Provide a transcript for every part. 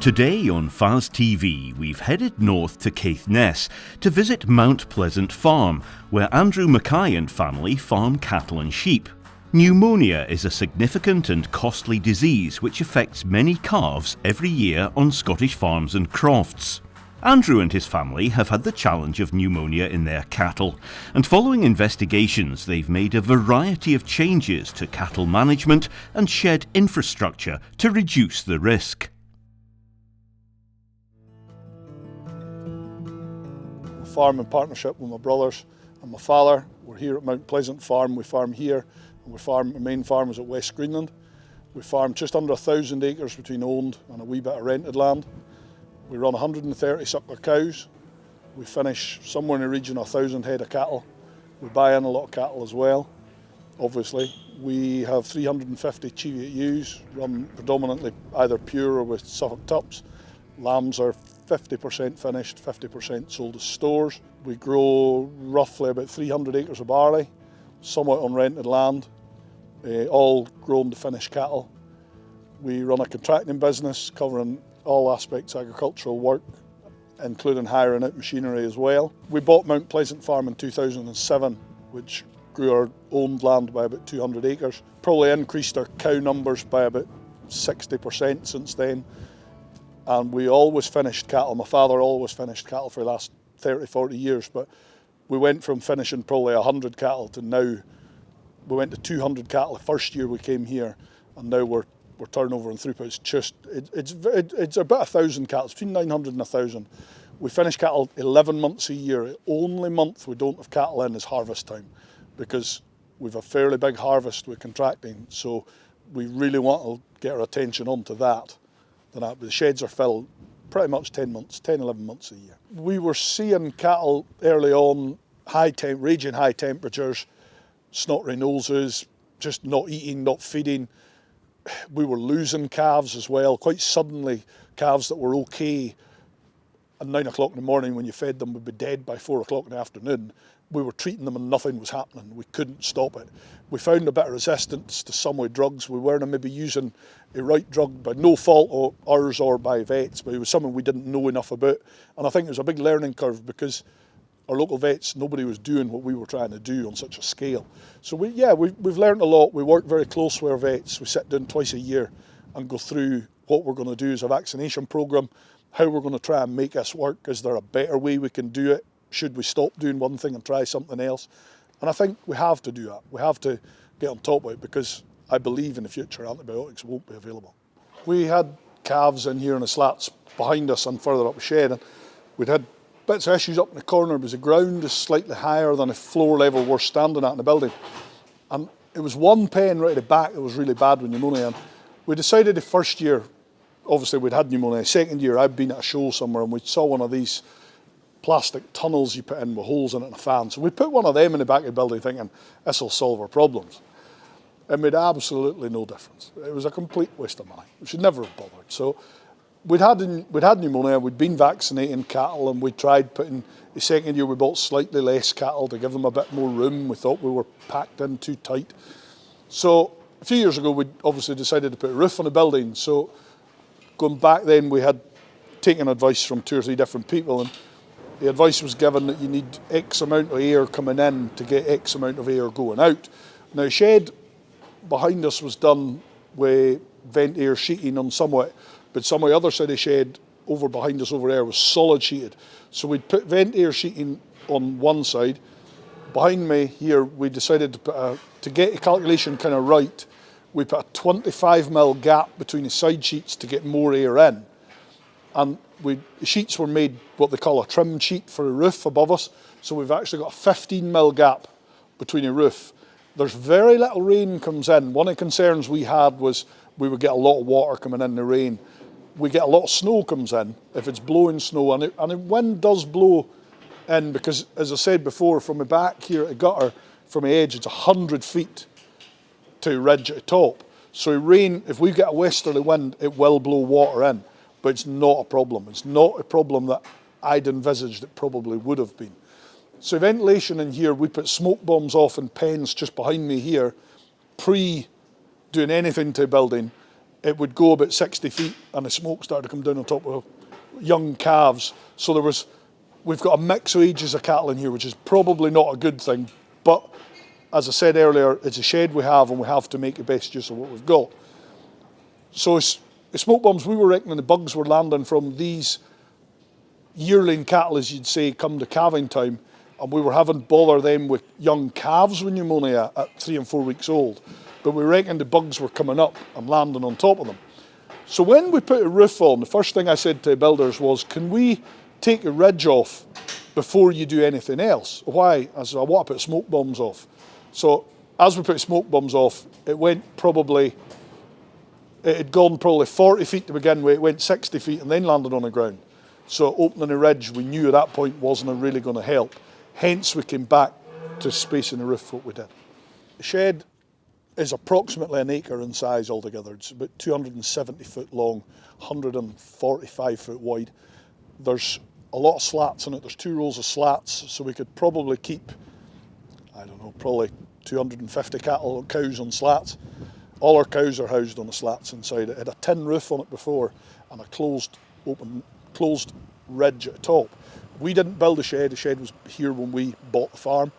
Today on FAS TV, we've headed north to Caithness to visit Mount Pleasant Farm, where Andrew Mackay and family farm cattle and sheep. Pneumonia is a significant and costly disease which affects many calves every year on Scottish farms and crofts. Andrew and his family have had the challenge of pneumonia in their cattle, and following investigations they've made a variety of changes to cattle management and shed infrastructure to reduce the risk. Farm in partnership with my brothers and my father. We're here at Mount Pleasant Farm. We farm here, and the main farm is at West Greenland. We farm just under 1,000 acres between owned and a wee bit of rented land. We run 130 suckler cows. We finish somewhere in the region of 1,000 head of cattle. We buy in a lot of cattle as well, obviously. We have 350 Cheviot ewes, run predominantly either pure or with Suffolk tups. Lambs are 50% finished, 50% sold as stores. We grow roughly about 300 acres of barley, somewhat on rented land, all grown to finished cattle. We run a contracting business covering all aspects of agricultural work, including hiring out machinery as well. We bought Mount Pleasant Farm in 2007, which grew our owned land by about 200 acres. Probably increased our cow numbers by about 60% since then. And we always finished cattle. My father always finished cattle for the last 30, 40 years, but we went from finishing probably 100 cattle to now we went to 200 cattle the first year we came here, and now we're turnover and throughput. It's about 1,000 cattle, it's between 900 and 1,000. We finish cattle 11 months a year. The only month we don't have cattle in is harvest time, because we've a fairly big harvest with contracting, so we really want to get our attention onto that. But the sheds are filled pretty much 10, 11 months a year. We were seeing cattle early on, raging high temperatures, snotty noses, just not eating, not feeding. We were losing calves as well, quite suddenly. Calves that were okay at 9 o'clock in the morning when you fed them would be dead by 4 o'clock in the afternoon. We were treating them and nothing was happening. We couldn't stop it. We found a bit of resistance to some with drugs. We weren't maybe using the right drug by no fault of ours or by vets, but it was something we didn't know enough about. And I think it was a big learning curve, because our local vets, nobody was doing what we were trying to do on such a scale. So we've learned a lot. We work very close with our vets. We sit down twice a year and go through what we're going to do as a vaccination programme, how we're going to try and make this work. Is there a better way we can do it? Should we stop doing one thing and try something else? And I think we have to do that. We have to get on top of it, because I believe in the future antibiotics won't be available. We had calves in here in the slats behind us and further up the shed, and we'd had bits of issues up in the corner because the ground is slightly higher than the floor level we're standing at in the building. And it was one pen right at the back that was really bad with pneumonia. And we decided the first year, obviously we'd had pneumonia. Second year, I'd been at a show somewhere and we saw one of these plastic tunnels you put in with holes in it and a fan. So we put one of them in the back of the building thinking, this will solve our problems. It made absolutely no difference. It was a complete waste of money. We should never have bothered. So we'd had pneumonia, we'd been vaccinating cattle, and we tried putting, the second year we bought slightly less cattle to give them a bit more room. We thought we were packed in too tight. So a few years ago we obviously decided to put a roof on the building. So going back then, we had taken advice from 2 or 3 different people, and the advice was given that you need X amount of air coming in to get X amount of air going out. Now, the shed behind us was done with vent air sheeting on somewhat, but some of the other side of the shed over behind us over there was solid sheeted. So we'd put vent air sheeting on one side. Behind me here, we decided to put to get the calculation kind of right, we put a 25mm gap between the side sheets to get more air in. And the sheets were made what they call a trim sheet for the roof above us. So we've actually got a 15mm gap between the roof. There's very little rain comes in. One of the concerns we had was we would get a lot of water coming in the rain. We get a lot of snow comes in if it's blowing snow, and the wind does blow in, because, as I said before, from the back here at the gutter, from the edge, it's 100 feet to the ridge at the top. So rain, if we get a westerly wind, it will blow water in, but it's not a problem. It's not a problem that I'd envisaged it probably would have been. So ventilation in here, we put smoke bombs off in pens just behind me here, pre doing anything to the building, it would go about 60 feet and the smoke started to come down on top of young calves. So we've got a mix of ages of cattle in here, which is probably not a good thing. But as I said earlier, it's a shed we have and we have to make the best use of what we've got. So the smoke bombs, we were reckoning the bugs were landing from these yearling cattle, as you'd say, come to calving time. And we were having to bother them with young calves with pneumonia at 3 and 4 weeks old. But we reckoned the bugs were coming up and landing on top of them. So when we put a roof on, the first thing I said to the builders was, can we take the ridge off before you do anything else? Why? I said, I want to put smoke bombs off. So as we put smoke bombs off, it had gone probably 40 feet to begin with, it went 60 feet and then landed on the ground. So opening the ridge, we knew at that point wasn't really going to help. Hence we came back to spacing the roof what we did. The shed is approximately an acre in size altogether. It's about 270 foot long, 145 foot wide. There's a lot of slats in it. There's 2 rows of slats, so we could probably keep, I don't know, probably 250 cattle or cows on slats. All our cows are housed on the slats inside. It had a tin roof on it before and a closed ridge at the top. We didn't build the shed was here when we bought the farm.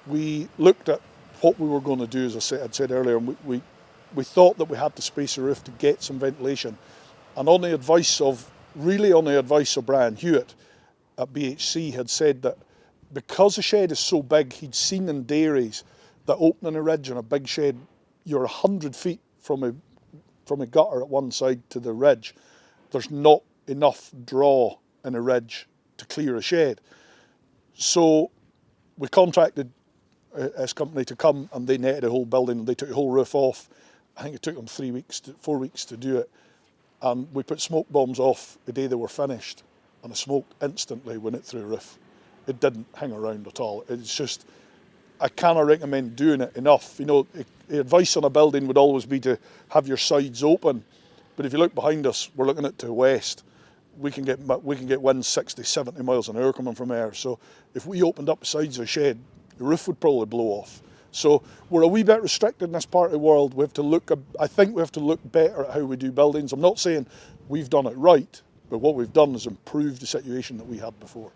We looked at what we were going to do, as I'd said earlier, and we thought that we had to space the roof to get some ventilation. And on the advice of Brian Hewitt at BHC had said that because the shed is so big, he'd seen in dairies that opening a ridge on a big shed, you're 100 feet from a gutter at one side to the ridge. There's not enough draw in a ridge to clear a shed. So we contracted this company to come and they netted the whole building and they took the whole roof off. I think it took them 4 weeks to do it. And we put smoke bombs off the day they were finished and the smoke instantly went it through the roof. It didn't hang around at all. It's just, I cannot recommend doing it enough. You know, the advice on a building would always be to have your sides open. But if you look behind us, we're looking at to the west. We can get winds 60, 70 miles an hour coming from there. So if we opened up the sides of the shed, the roof would probably blow off. So we're a wee bit restricted in this part of the world. I think we have to look better at how we do buildings. I'm not saying we've done it right, but what we've done is improved the situation that we had before.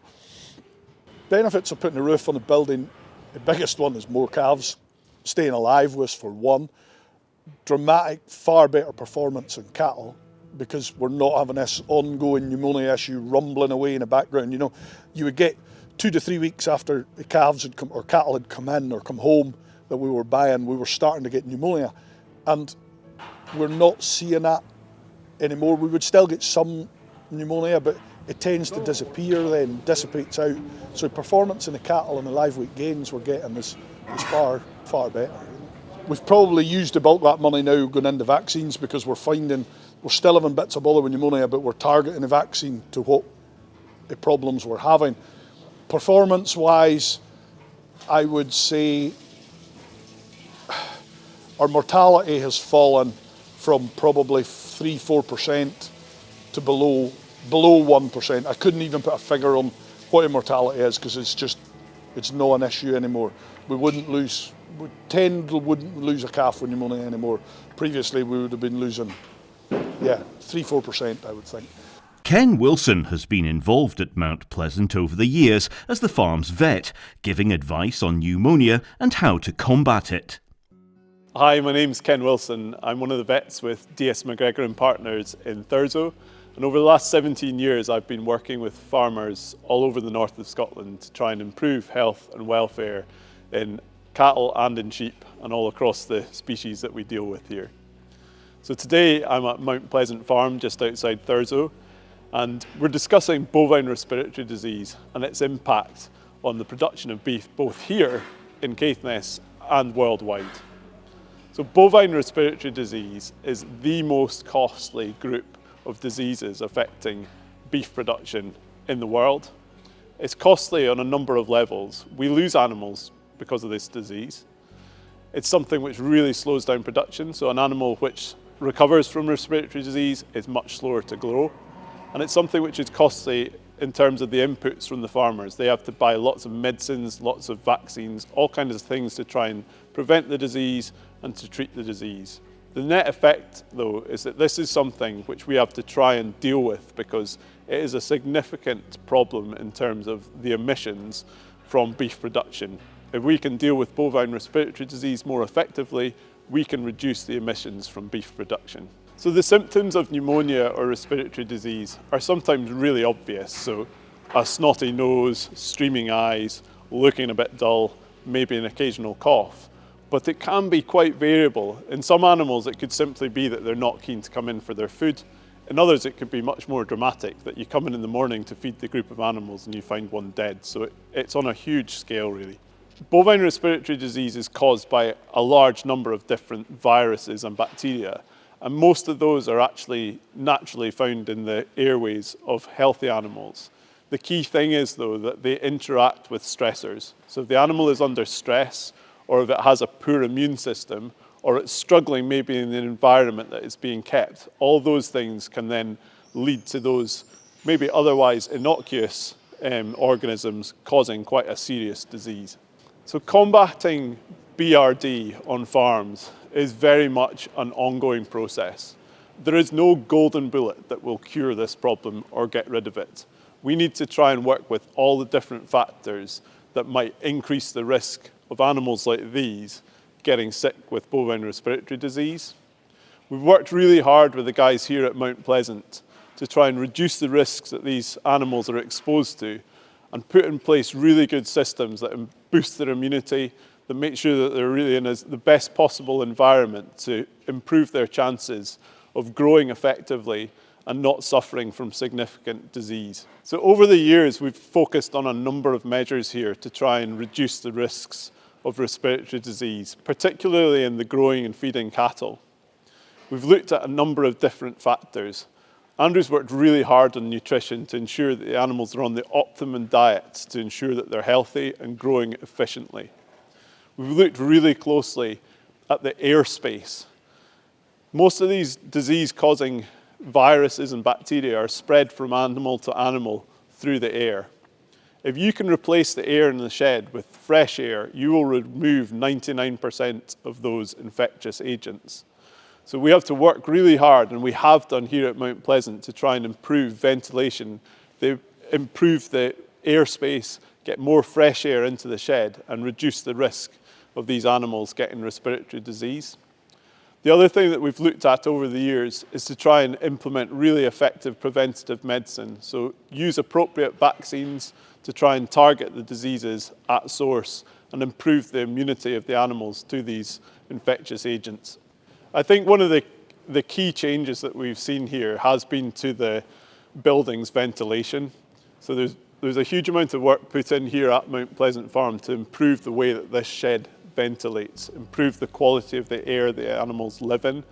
Benefits of putting a roof on a building, the biggest one is more calves staying alive with us for one. Dramatic, far better performance in cattle because we're not having this ongoing pneumonia issue rumbling away in the background. You know, you would get 2 to 3 weeks after the calves had come or cattle had come in or come home that we were buying, we were starting to get pneumonia, and we're not seeing that anymore. We would still get some pneumonia, but it tends to disappear then, dissipates out. So performance in the cattle and the live weight gains we're getting is far, far better. We've probably used the bulk of that money now going into vaccines because we're finding we're still having bits of bother with pneumonia, but we're targeting the vaccine to what the problems we're having. Performance-wise, I would say our mortality has fallen from probably 3-4% to below 1%. I couldn't even put a figure on what the mortality is because it's not an issue anymore. We wouldn't lose a calf with pneumonia anymore. Previously, we would have been losing, 3-4%, I would think. Ken Wilson has been involved at Mount Pleasant over the years as the farm's vet, giving advice on pneumonia and how to combat it. Hi, my name's Ken Wilson. I'm one of the vets with DS McGregor and Partners in Thurso. And over the last 17 years, I've been working with farmers all over the north of Scotland to try and improve health and welfare in cattle and in sheep and all across the species that we deal with here. So today I'm at Mount Pleasant Farm just outside Thurso, and we're discussing bovine respiratory disease and its impact on the production of beef both here in Caithness and worldwide. So bovine respiratory disease is the most costly group of diseases affecting beef production in the world. It's costly on a number of levels. We lose animals because of this disease. It's something which really slows down production. So an animal which recovers from respiratory disease is much slower to grow. And it's something which is costly in terms of the inputs from the farmers. They have to buy lots of medicines, lots of vaccines, all kinds of things to try and prevent the disease and to treat the disease. The net effect, though, is that this is something which we have to try and deal with because it is a significant problem in terms of the emissions from beef production. If we can deal with bovine respiratory disease more effectively, we can reduce the emissions from beef production. So the symptoms of pneumonia or respiratory disease are sometimes really obvious. So a snotty nose, streaming eyes, looking a bit dull, maybe an occasional cough. But it can be quite variable. In some animals, it could simply be that they're not keen to come in for their food. In others, it could be much more dramatic, that you come in the morning to feed the group of animals and you find one dead. So it's on a huge scale, really. Bovine respiratory disease is caused by a large number of different viruses and bacteria, and most of those are actually naturally found in the airways of healthy animals. The key thing is, though, that they interact with stressors. So if the animal is under stress, or if it has a poor immune system, or it's struggling maybe in an environment that is being kept, all those things can then lead to those maybe otherwise innocuous organisms causing quite a serious disease. So combating BRD on farms is very much an ongoing process. There is no golden bullet that will cure this problem or get rid of it. We need to try and work with all the different factors that might increase the risk of animals like these getting sick with bovine respiratory disease. We've worked really hard with the guys here at Mount Pleasant to try and reduce the risks that these animals are exposed to and put in place really good systems that boost their immunity, that make sure that they're really in the best possible environment to improve their chances of growing effectively and not suffering from significant disease. So over the years, we've focused on a number of measures here to try and reduce the risks of respiratory disease, particularly in the growing and feeding cattle. We've looked at a number of different factors. Andrew's worked really hard on nutrition to ensure that the animals are on the optimum diets to ensure that they're healthy and growing efficiently. We've looked really closely at the airspace. Most of these disease-causing viruses and bacteria are spread from animal to animal through the air. If you can replace the air in the shed with fresh air, you will remove 99% of those infectious agents. So we have to work really hard, and we have done here at Mount Pleasant, to try and improve ventilation, improve the airspace, get more fresh air into the shed, and reduce the risk of these animals getting respiratory disease. The other thing that we've looked at over the years is to try and implement really effective preventative medicine. So use appropriate vaccines to try and target the diseases at source and improve the immunity of the animals to these infectious agents. I think one of the key changes that we've seen here has been to the building's ventilation. So there's a huge amount of work put in here at Mount Pleasant Farm to improve the way that this shed ventilates, improve the quality of the air the animals live in.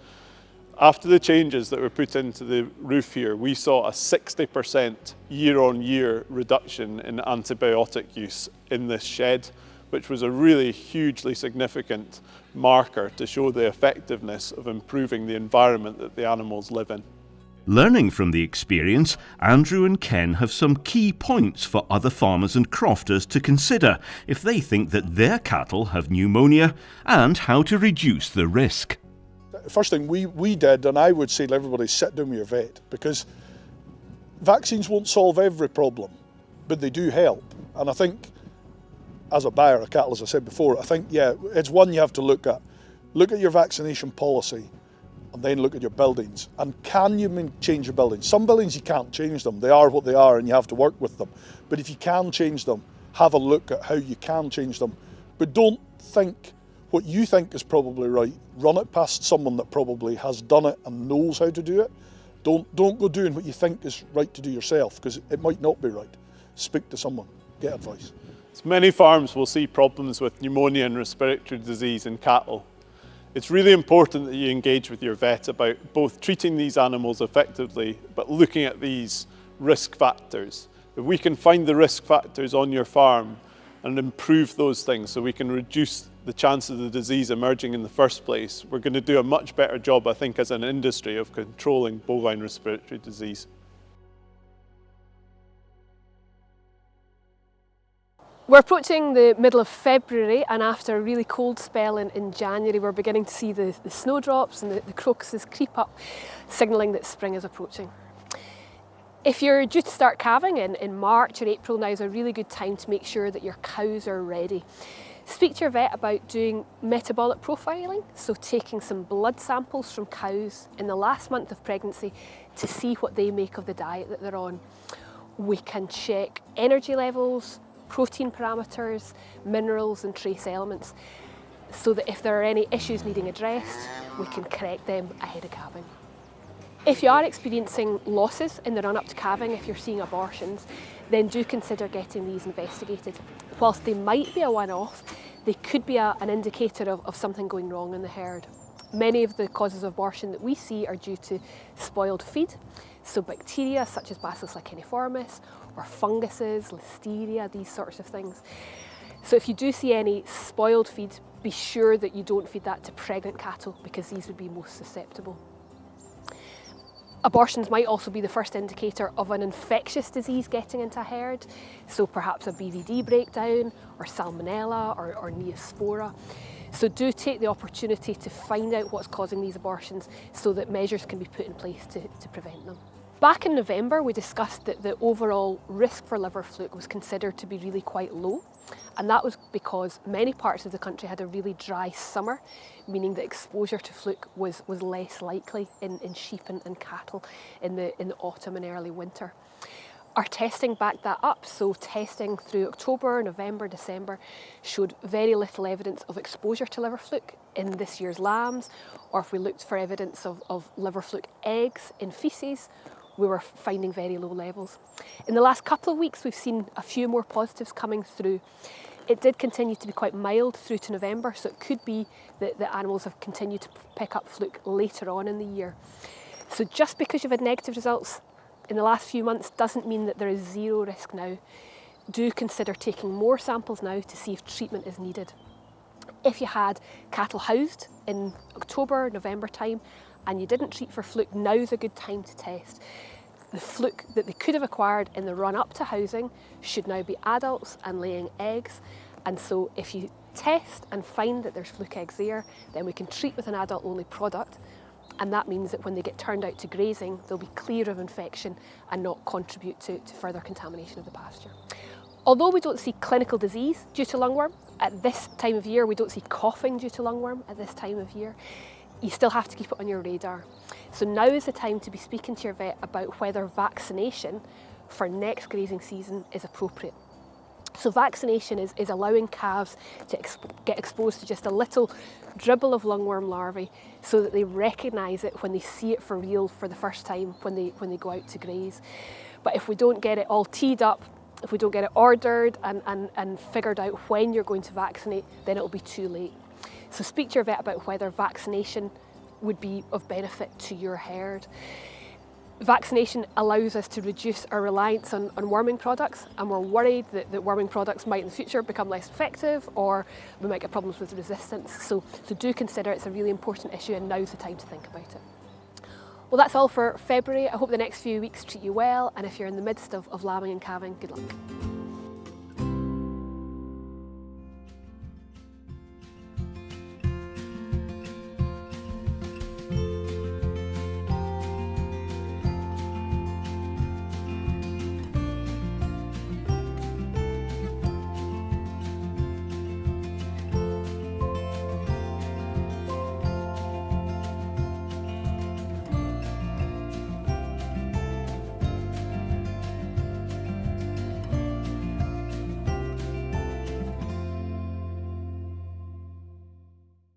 After the changes that were put into the roof here, we saw a 60% year-on-year reduction in antibiotic use in this shed, which was a really hugely significant marker to show the effectiveness of improving the environment that the animals live in. Learning from the experience, Andrew and Ken have some key points for other farmers and crofters to consider if they think that their cattle have pneumonia, and how to reduce the risk. The first thing we did, and I would say to everybody, sit down with your vet, because vaccines won't solve every problem, but they do help. And I think, as a buyer of cattle, as I said before, I think, yeah, it's one you have to look at. Look at your vaccination policy, and then look at your buildings. And can you change your buildings? Some buildings you can't change them. They are what they are, and you have to work with them. But if you can change them, have a look at how you can change them. But don't think what you think is probably right. Run it past someone that probably has done it and knows how to do it. Don't go doing what you think is right to do yourself, because it might not be right. Speak to someone, get advice. Many farms will see problems with pneumonia and respiratory disease in cattle. It's really important that you engage with your vet about both treating these animals effectively, but looking at these risk factors. If we can find the risk factors on your farm and improve those things so we can reduce the chance of the disease emerging in the first place, we're going to do a much better job, I think, as an industry of controlling bovine respiratory disease. We're approaching the middle of February, and after a really cold spell in January, we're beginning to see the snowdrops and the crocuses creep up, signalling that spring is approaching. If you're due to start calving in March or April, now is a really good time to make sure that your cows are ready. Speak to your vet about doing metabolic profiling, so taking some blood samples from cows in the last month of pregnancy to see what they make of the diet that they're on. We can check energy levels, protein parameters, minerals and trace elements, so that if there are any issues needing addressed, we can correct them ahead of calving. If you are experiencing losses in the run-up to calving, if you're seeing abortions, then do consider getting these investigated. Whilst they might be a one-off, they could be an indicator of something going wrong in the herd. Many of the causes of abortion that we see are due to spoiled feed, so bacteria such as Bacillus leishmaniaformis, or funguses, listeria, these sorts of things. So if you do see any spoiled feed, be sure that you don't feed that to pregnant cattle, because these would be most susceptible. Abortions might also be the first indicator of an infectious disease getting into a herd, so perhaps a BVD breakdown, or salmonella, or neospora. So do take the opportunity to find out what's causing these abortions so that measures can be put in place to prevent them. Back in November, we discussed that the overall risk for liver fluke was considered to be really quite low, and that was because many parts of the country had a really dry summer, meaning that exposure to fluke was less likely in sheep and cattle in the autumn and early winter. Our testing backed that up, so testing through October, November, December showed very little evidence of exposure to liver fluke in this year's lambs, or if we looked for evidence of liver fluke eggs in faeces, we were finding very low levels. In the last couple of weeks, we've seen a few more positives coming through. It did continue to be quite mild through to November, so it could be that the animals have continued to pick up fluke later on in the year. So just because you've had negative results in the last few months doesn't mean that there is zero risk now. Do consider taking more samples now to see if treatment is needed. If you had cattle housed in October, November time, and you didn't treat for fluke, now's a good time to test. The fluke that they could have acquired in the run-up to housing should now be adults and laying eggs, and so if you test and find that there's fluke eggs there, then we can treat with an adult-only product, and that means that when they get turned out to grazing, they'll be clear of infection and not contribute to further contamination of the pasture. Although we don't see clinical disease due to lungworm at this time of year, we don't see coughing due to lungworm at this time of year, you still have to keep it on your radar. So now is the time to be speaking to your vet about whether vaccination for next grazing season is appropriate. So vaccination is allowing calves to get exposed to just a little dribble of lungworm larvae so that they recognise it when they see it for real for the first time when they go out to graze. But if we don't get it all teed up, if we don't get it ordered and figured out when you're going to vaccinate, then it'll be too late. So speak to your vet about whether vaccination would be of benefit to your herd. Vaccination allows us to reduce our reliance on worming products, and we're worried that worming products might in the future become less effective, or we might get problems with resistance. So do consider it's a really important issue, and now's the time to think about it. Well, that's all for February. I hope the next few weeks treat you well, and if you're in the midst of lambing and calving, good luck.